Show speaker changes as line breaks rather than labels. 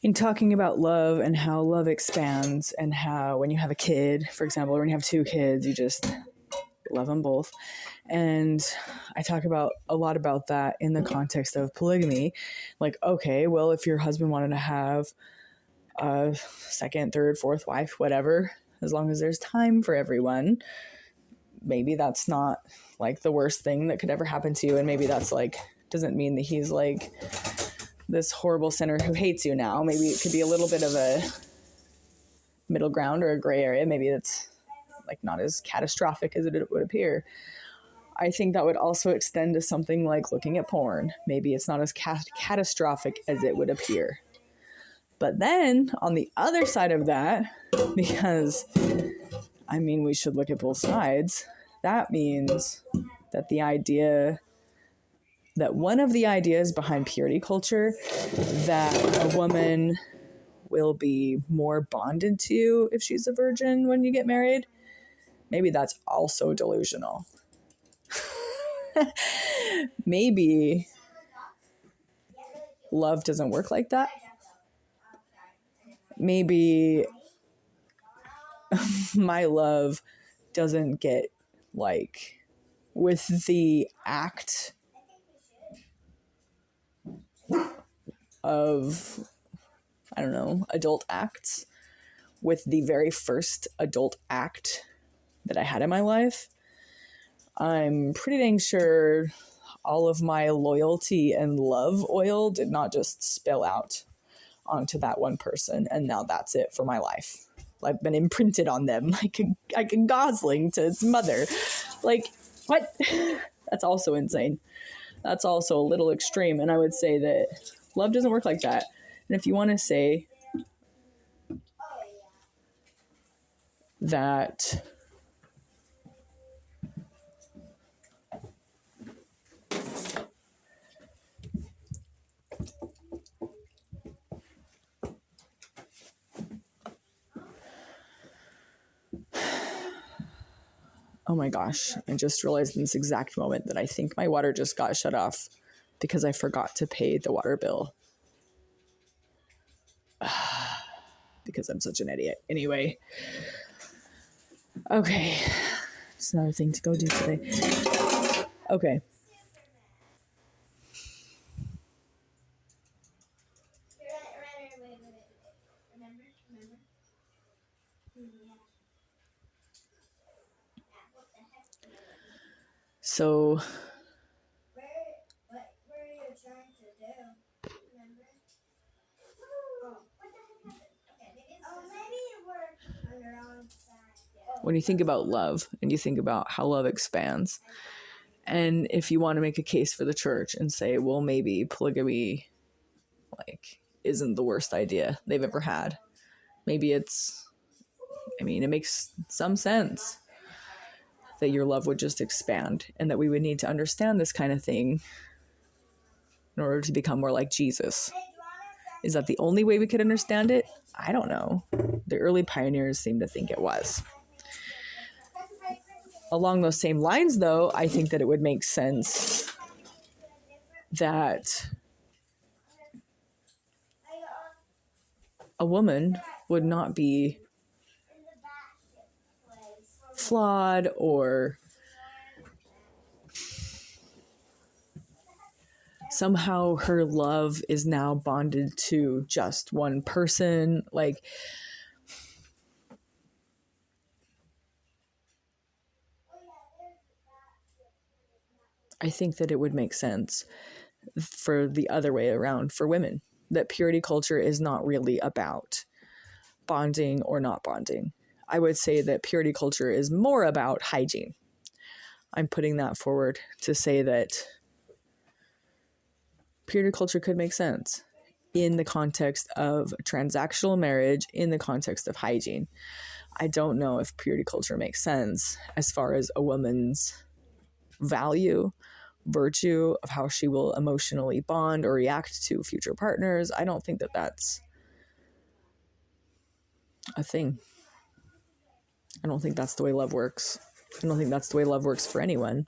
in talking about love and how love expands, and how when you have a kid, for example, or when you have two kids, you just love them both. And I talk about a lot about that in the context of polygamy. Like, okay, well, if your husband wanted to have a second, third, fourth wife, whatever, as long as there's time for everyone, maybe that's not like the worst thing that could ever happen to you. And maybe that's like, doesn't mean that he's like this horrible sinner who hates you now. Maybe it could be a little bit of a middle ground or a gray area. Maybe it's like not as catastrophic as it would appear. I think that would also extend to something like looking at porn. Maybe it's not as catastrophic as it would appear. But then on the other side of that, because I mean, we should look at both sides, that means that the idea that one of the ideas behind purity culture, that a woman will be more bonded to you if she's a virgin when you get married, maybe that's also delusional. Maybe love doesn't work like that. Maybe my love doesn't get like with the act of, I don't know, adult acts, with the very first adult act that I had in my life. I'm pretty dang sure all of my loyalty and love oil did not just spill out onto that one person, and now that's it for my life. I've been imprinted on them like a gosling to its mother. Like, what? That's also insane. That's also a little extreme, and I would say that love doesn't work like that. And if you want to say that oh my gosh, I just realized in this exact moment that I think my water just got shut off because I forgot to pay the water bill. Because I'm such an idiot. Anyway. Okay. It's another thing to go do today. Okay. So, when you think about love and you think about how love expands, and if you want to make a case for the church and say, well, maybe polygamy like isn't the worst idea they've ever had. Maybe it's, I mean, it makes some sense that your love would just expand, and that we would need to understand this kind of thing in order to become more like Jesus. Is that the only way we could understand it? I don't know. The early pioneers seem to think it was. Along those same lines, though, I think that it would make sense that a woman would not be flawed or somehow her love is now bonded to just one person. Like, I think that it would make sense for the other way around for women, that purity culture is not really about bonding or not bonding. I would say that purity culture is more about hygiene. I'm putting that forward to say that purity culture could make sense in the context of transactional marriage, in the context of hygiene. I don't know if purity culture makes sense as far as a woman's value, virtue of how she will emotionally bond or react to future partners. I don't think that that's a thing. I don't think that's the way love works. I don't think that's the way love works for anyone.